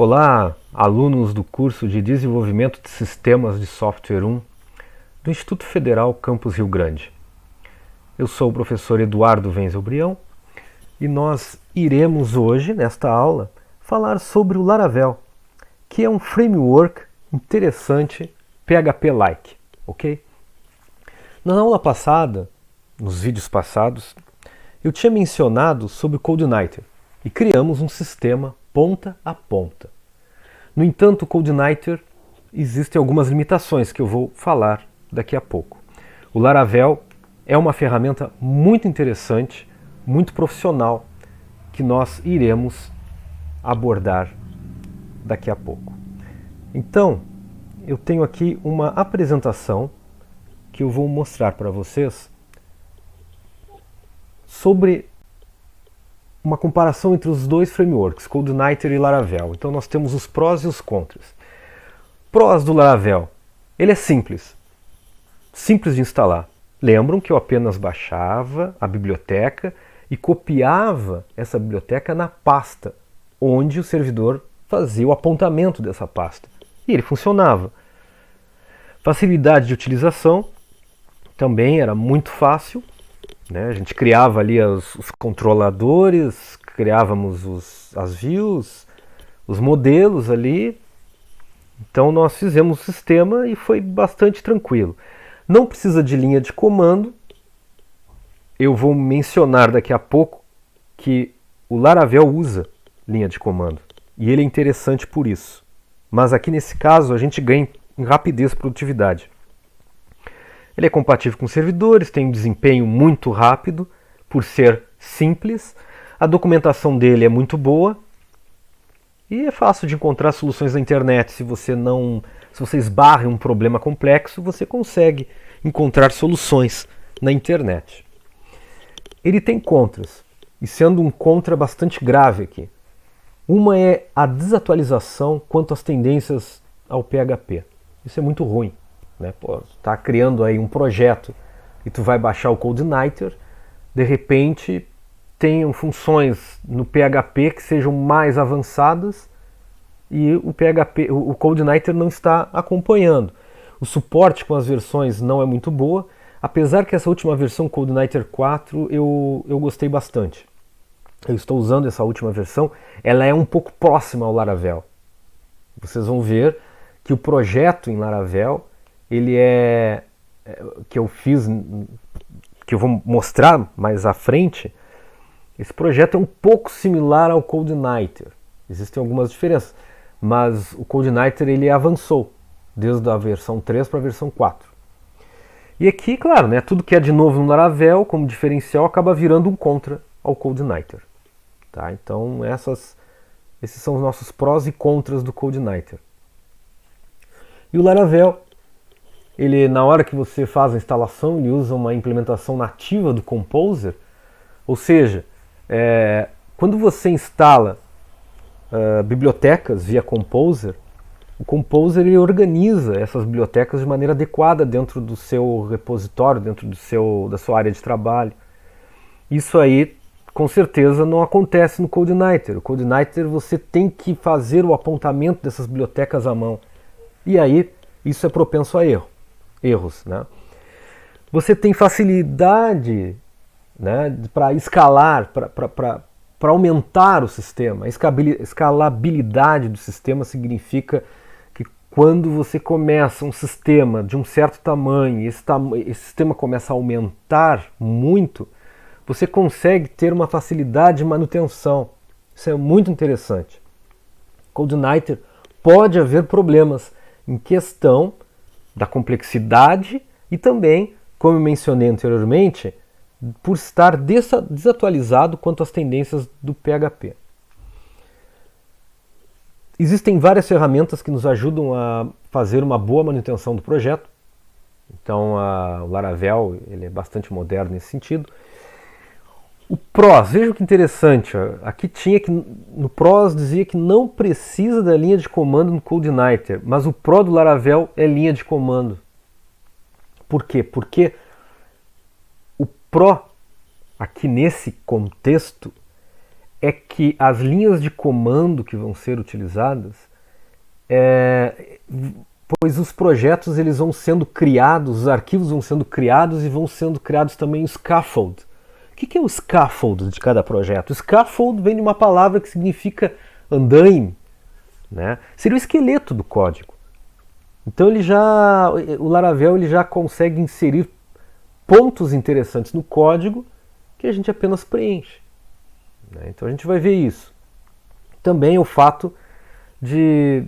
Olá, alunos do curso de Desenvolvimento de Sistemas de Software 1 do Instituto Federal Campus Rio Grande. Eu sou o professor Eduardo Wenzel Brião e nós iremos hoje, nesta aula, falar sobre o Laravel, que é um framework interessante PHP-like, ok? Na aula passada, nos vídeos passados, eu tinha mencionado sobre o CodeIgniter e criamos um sistema ponta a ponta. No entanto, o CodeIgniter existem algumas limitações que eu vou falar daqui a pouco. O Laravel é uma ferramenta muito interessante, muito profissional, que nós iremos abordar daqui a pouco. Então, eu tenho aqui uma apresentação que eu vou mostrar para vocês sobre uma comparação entre os dois frameworks, CodeIgniter e Laravel. Então nós temos os prós e os contras. Prós do Laravel. Ele é simples de instalar. Lembram que eu apenas baixava a biblioteca e copiava essa biblioteca na pasta, onde o servidor fazia o apontamento dessa pasta. E ele funcionava. Facilidade de utilização também era muito fácil. A gente criava ali os controladores, criávamos as views, os modelos ali. Então nós fizemos o sistema e foi bastante tranquilo. Não precisa de linha de comando. Eu vou mencionar daqui a pouco que o Laravel usa linha de comando. E ele é interessante por isso. Mas aqui nesse caso a gente ganha em rapidez e produtividade. Ele é compatível com servidores, tem um desempenho muito rápido, por ser simples. A documentação dele é muito boa e é fácil de encontrar soluções na internet. Se você esbarra em um problema complexo, você consegue encontrar soluções na internet. Ele tem contras, e sendo um contra bastante grave aqui. Uma é a desatualização quanto às tendências ao PHP. Isso é muito ruim. Tá criando aí um projeto e tu vai baixar o CodeIgniter, de repente tenham funções no PHP que sejam mais avançadas e o CodeIgniter não está acompanhando. O suporte com as versões não é muito boa, apesar que essa última versão, CodeIgniter 4, eu gostei bastante. Eu estou usando essa última versão, ela é um pouco próxima ao Laravel. Vocês vão ver que o projeto em Laravel que eu fiz, que eu vou mostrar mais à frente, esse projeto é um pouco similar ao CodeIgniter. Existem algumas diferenças, mas o CodeIgniter ele avançou desde a versão 3 para a versão 4. E aqui, claro, tudo que é de novo no Laravel, como diferencial, acaba virando um contra ao CodeIgniter. Tá? Então esses são os nossos prós e contras do CodeIgniter. E o Laravel, ele, na hora que você faz a instalação, ele usa uma implementação nativa do Composer, ou seja, quando você instala bibliotecas via Composer, o Composer ele organiza essas bibliotecas de maneira adequada dentro do seu repositório, dentro da sua área de trabalho. Isso aí, com certeza, não acontece no CodeIgniter. O CodeIgniter você tem que fazer o apontamento dessas bibliotecas à mão. E aí, isso é propenso a erros. Você tem facilidade para escalar, para aumentar o sistema. A escalabilidade do sistema significa que quando você começa um sistema de um certo tamanho e esse sistema começa a aumentar muito, você consegue ter uma facilidade de manutenção. Isso é muito interessante. CodeIgniter pode haver problemas em questão da complexidade e também, como eu mencionei anteriormente, por estar desatualizado quanto às tendências do PHP. Existem várias ferramentas que nos ajudam a fazer uma boa manutenção do projeto. Então o Laravel ele é bastante moderno nesse sentido. O PROS, veja que interessante, aqui no PROS dizia que não precisa da linha de comando no CodeIgniter, mas o PRO do Laravel é linha de comando. Por quê? Porque o PRO, aqui nesse contexto, é que as linhas de comando que vão ser utilizadas, pois os projetos eles vão sendo criados, os arquivos vão sendo criados e vão sendo criados também o scaffold. O que é o scaffold de cada projeto? O scaffold vem de uma palavra que significa andaime, né? Seria o esqueleto do código. Então o Laravel ele já consegue inserir pontos interessantes no código que a gente apenas preenche, né? Então a gente vai ver isso. Também o fato de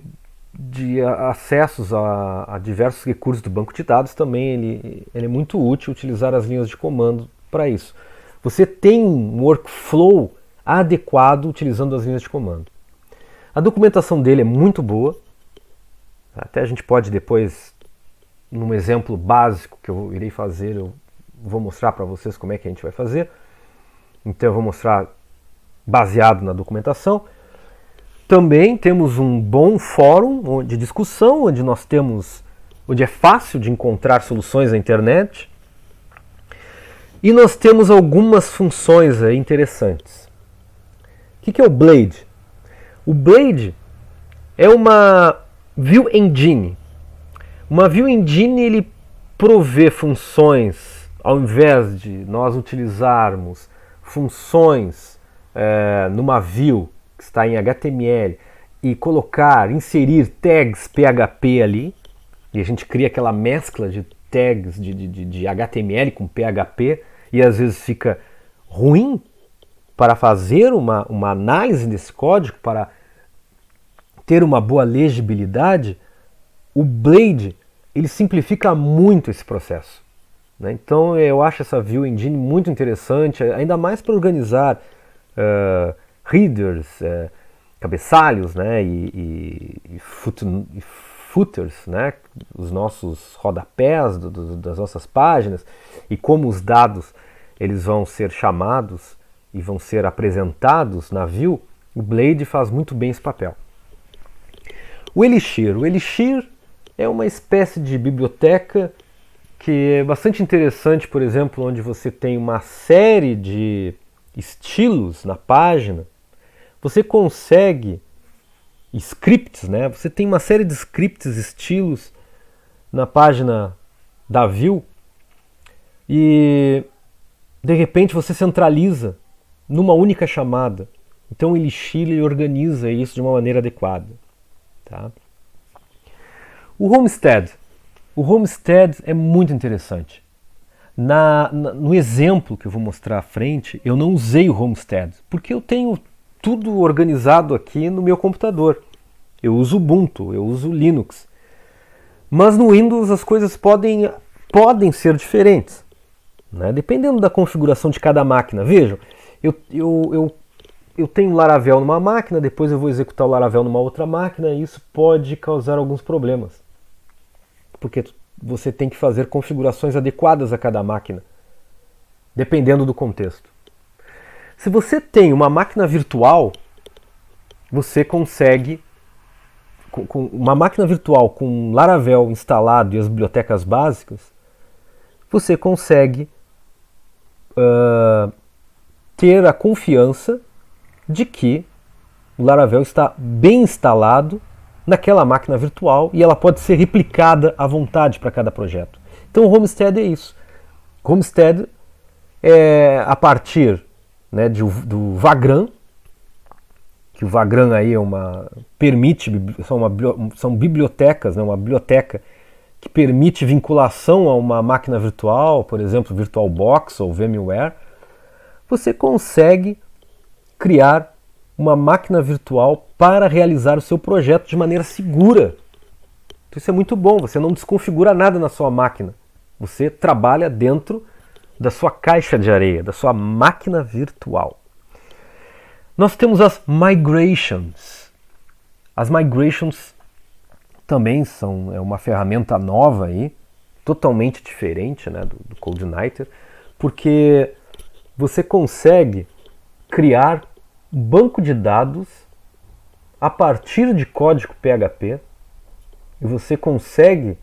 acessos a diversos recursos do banco de dados também ele é muito útil utilizar as linhas de comando para isso. Você tem um workflow adequado utilizando as linhas de comando. A documentação dele é muito boa. Até a gente pode depois, num exemplo básico que eu irei fazer, eu vou mostrar para vocês como é que a gente vai fazer. Então eu vou mostrar baseado na documentação. Também temos um bom fórum de discussão, onde é fácil de encontrar soluções na internet. E nós temos algumas funções aí interessantes. O que é o Blade? O Blade é uma View Engine. Uma View Engine ele provê funções, ao invés de nós utilizarmos funções numa view que está em HTML e inserir tags PHP ali, e a gente cria aquela mescla de tags de HTML com PHP, e às vezes fica ruim para fazer uma análise desse código, para ter uma boa legibilidade. O Blade ele simplifica muito esse processo, né? Então eu acho essa View Engine muito interessante, ainda mais para organizar headers, cabeçalhos, né? e footers, né? Os nossos rodapés das nossas páginas, e como os dados eles vão ser chamados e vão ser apresentados na view. O Blade faz muito bem esse papel. O Elixir é uma espécie de biblioteca que é bastante interessante, por exemplo, onde você tem uma série de estilos na página. Você consegue scripts, né? Você tem uma série de scripts, estilos na página da view, e de repente você centraliza numa única chamada. Então o Elixir ele organiza isso de uma maneira adequada. Tá? O Homestead é muito interessante. No exemplo que eu vou mostrar à frente, eu não usei o Homestead, porque eu tenho tudo organizado aqui no meu computador. Eu uso Ubuntu, eu uso Linux. Mas no Windows as coisas podem ser diferentes, né? Dependendo da configuração de cada máquina. Vejam, eu tenho Laravel numa máquina, depois eu vou executar o Laravel numa outra máquina, e isso pode causar alguns problemas, porque você tem que fazer configurações adequadas a cada máquina, dependendo do contexto. Se você tem uma máquina virtual, você consegue, com uma máquina virtual com Laravel instalado e as bibliotecas básicas, você consegue ter a confiança de que o Laravel está bem instalado naquela máquina virtual e ela pode ser replicada à vontade para cada projeto. Então o Homestead é isso. O Homestead é a partir, né, do Vagrant, que o Vagrant aí são bibliotecas, né, uma biblioteca que permite vinculação a uma máquina virtual, por exemplo, VirtualBox ou VMware. Você consegue criar uma máquina virtual para realizar o seu projeto de maneira segura. Então isso é muito bom, você não desconfigura nada na sua máquina. Você trabalha dentro da sua caixa de areia, da sua máquina virtual. Nós temos as migrations. As migrations também são uma ferramenta nova aí, totalmente diferente, né, do CodeIgniter, porque você consegue criar um banco de dados a partir de código PHP, e você consegue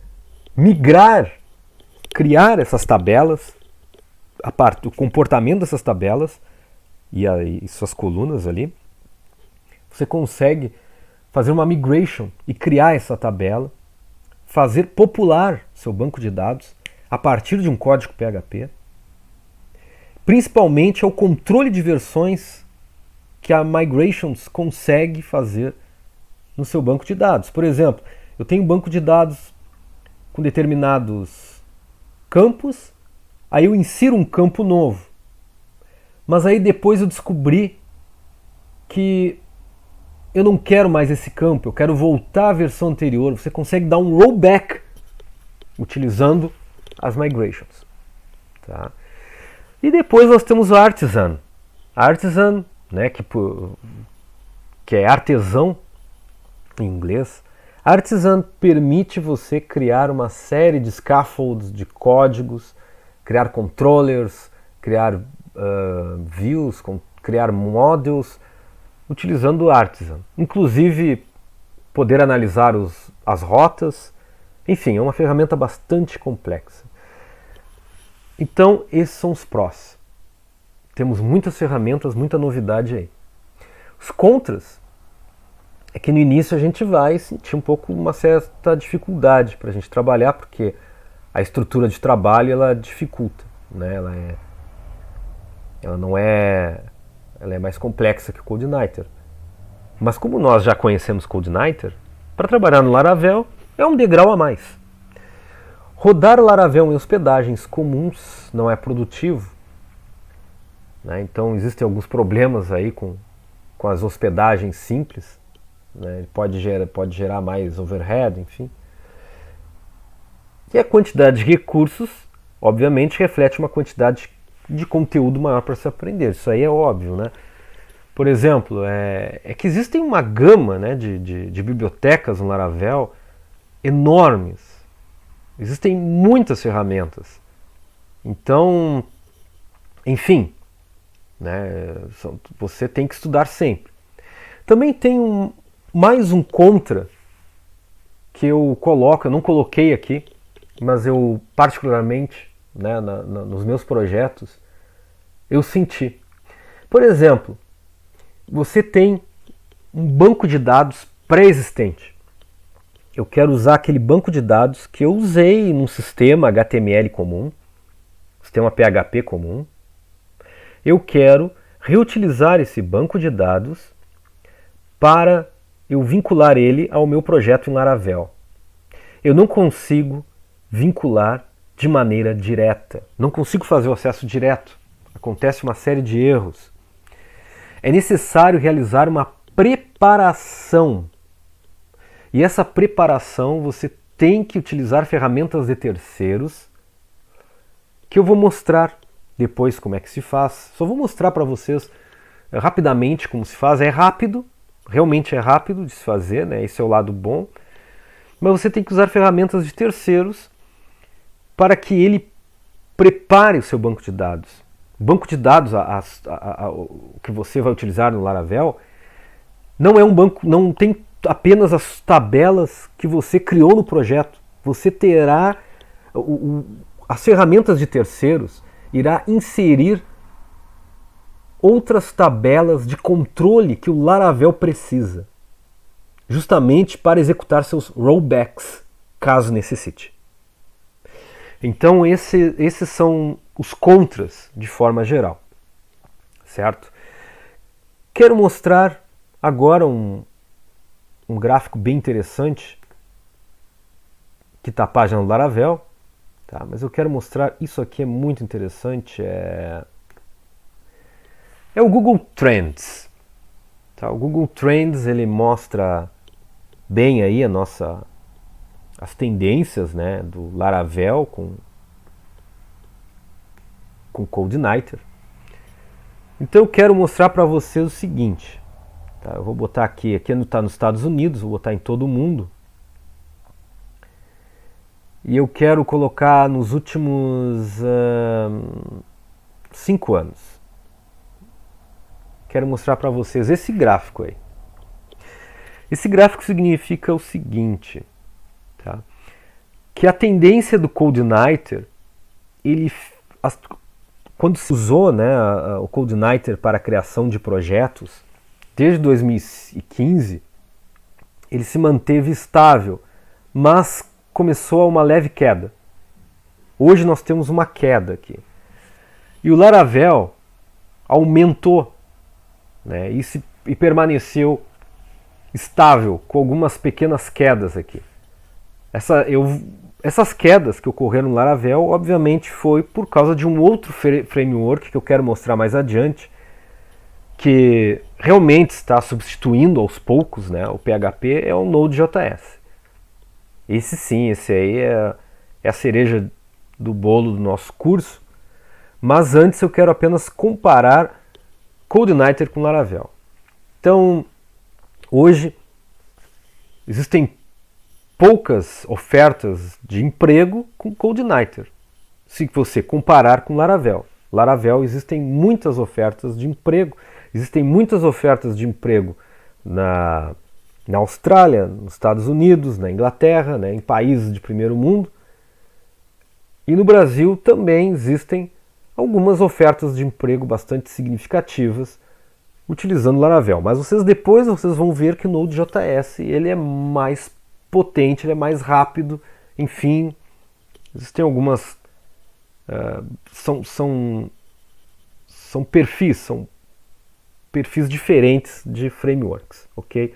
criar essas tabelas, o comportamento dessas tabelas, e suas colunas ali, você consegue fazer uma migration e criar essa tabela, fazer popular seu banco de dados a partir de um código PHP. Principalmente é o controle de versões que a Migrations consegue fazer no seu banco de dados. Por exemplo, eu tenho um banco de dados com determinados campos, aí eu insiro um campo novo. Mas aí depois eu descobri que eu não quero mais esse campo, eu quero voltar à versão anterior. Você consegue dar um rollback utilizando as migrations. Tá? E depois nós temos o Artisan. Artisan, né, que é artesão em inglês. Artisan permite você criar uma série de scaffolds, de códigos, criar controllers, criar views, criar models, utilizando o Artisan. Inclusive, poder analisar as rotas. Enfim, é uma ferramenta bastante complexa. Então, esses são os prós. Temos muitas ferramentas, muita novidade aí. Os contras é que no início a gente vai sentir um pouco uma certa dificuldade para a gente trabalhar, porque a estrutura de trabalho ela dificulta, né? Ela é mais complexa que o CodeIgniter. Mas como nós já conhecemos CodeIgniter, para trabalhar no Laravel é um degrau a mais. Rodar Laravel em hospedagens comuns não é produtivo, né? Então existem alguns problemas aí com as hospedagens simples, né? Pode gerar mais overhead, enfim. E a quantidade de recursos, obviamente, reflete uma quantidade de conteúdo maior para se aprender. Isso aí é óbvio, né? Por exemplo, é que existem uma gama, né, de bibliotecas no Laravel enormes. Existem muitas ferramentas. Então, enfim, né, você tem que estudar sempre. Também tem mais um contra que eu não coloquei aqui, mas eu particularmente, né, nos meus projetos, eu senti. Por exemplo, você tem um banco de dados pré-existente. Eu quero usar aquele banco de dados que eu usei num sistema HTML comum, sistema PHP comum. Eu quero reutilizar esse banco de dados para eu vincular ele ao meu projeto em Laravel. Eu não consigo vincular de maneira direta. Não consigo fazer o acesso direto. Acontece uma série de erros. É necessário realizar uma preparação. E essa preparação você tem que utilizar ferramentas de terceiros que eu vou mostrar depois como é que se faz. Só vou mostrar para vocês rapidamente como se faz. É rápido, realmente é rápido de se fazer, né? Esse é o lado bom. Mas você tem que usar ferramentas de terceiros para que ele prepare o seu banco de dados. O banco de dados o que você vai utilizar no Laravel não é um banco, não tem apenas as tabelas que você criou no projeto. Você terá as ferramentas de terceiros, irá inserir outras tabelas de controle que o Laravel precisa, justamente para executar seus rollbacks, caso necessite. Então esses são os contras de forma geral, certo? Quero mostrar agora um gráfico bem interessante que está a página do Laravel, tá? Mas eu quero mostrar isso aqui, é muito interessante, é o Google Trends, tá? O Google Trends ele mostra bem aí as tendências, né, do Laravel com CodeIgniter. Então eu quero mostrar para vocês o seguinte. Tá, eu vou botar aqui está nos Estados Unidos, vou botar em todo mundo. E eu quero colocar nos últimos 5 anos. Quero mostrar para vocês esse gráfico aí. Esse gráfico significa o seguinte, tá? Que a tendência do CodeIgniter, quando se usou, né, o CodeIgniter para a criação de projetos, desde 2015, ele se manteve estável, mas começou uma leve queda. Hoje nós temos uma queda aqui. E o Laravel aumentou, né, e permaneceu estável, com algumas pequenas quedas aqui. Essas quedas que ocorreram no Laravel, obviamente, foi por causa de um outro framework que eu quero mostrar mais adiante, que realmente está substituindo aos poucos, né, o PHP, é o Node.js. Esse sim, esse aí é a cereja do bolo do nosso curso. Mas antes eu quero apenas comparar CodeIgniter com Laravel. Então, hoje existem poucas ofertas de emprego com CodeIgniter, se você comparar com Laravel. Laravel existem muitas ofertas de emprego, existem muitas ofertas de emprego na Austrália, nos Estados Unidos, na Inglaterra, né, em países de primeiro mundo. E no Brasil também existem algumas ofertas de emprego bastante significativas utilizando Laravel. Mas depois vocês vão ver que o Node.js ele é mais potente, ele é mais rápido, enfim, existem algumas são perfis diferentes de frameworks, ok?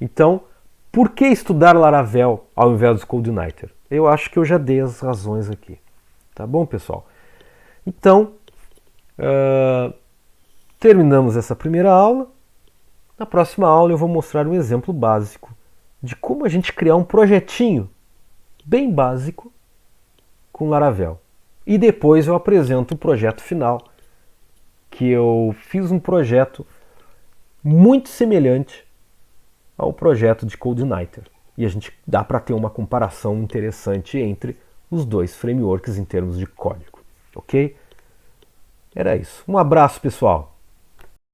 Então, por que estudar Laravel ao invés do CodeIgniter? Eu acho que eu já dei as razões aqui, tá bom, pessoal? Então, terminamos essa primeira aula. Na próxima aula eu vou mostrar um exemplo básico de como a gente criar um projetinho bem básico com Laravel. E depois eu apresento o projeto final, que eu fiz um projeto muito semelhante ao projeto de CodeIgniter. E a gente dá para ter uma comparação interessante entre os dois frameworks em termos de código. Ok? Era isso. Um abraço, pessoal!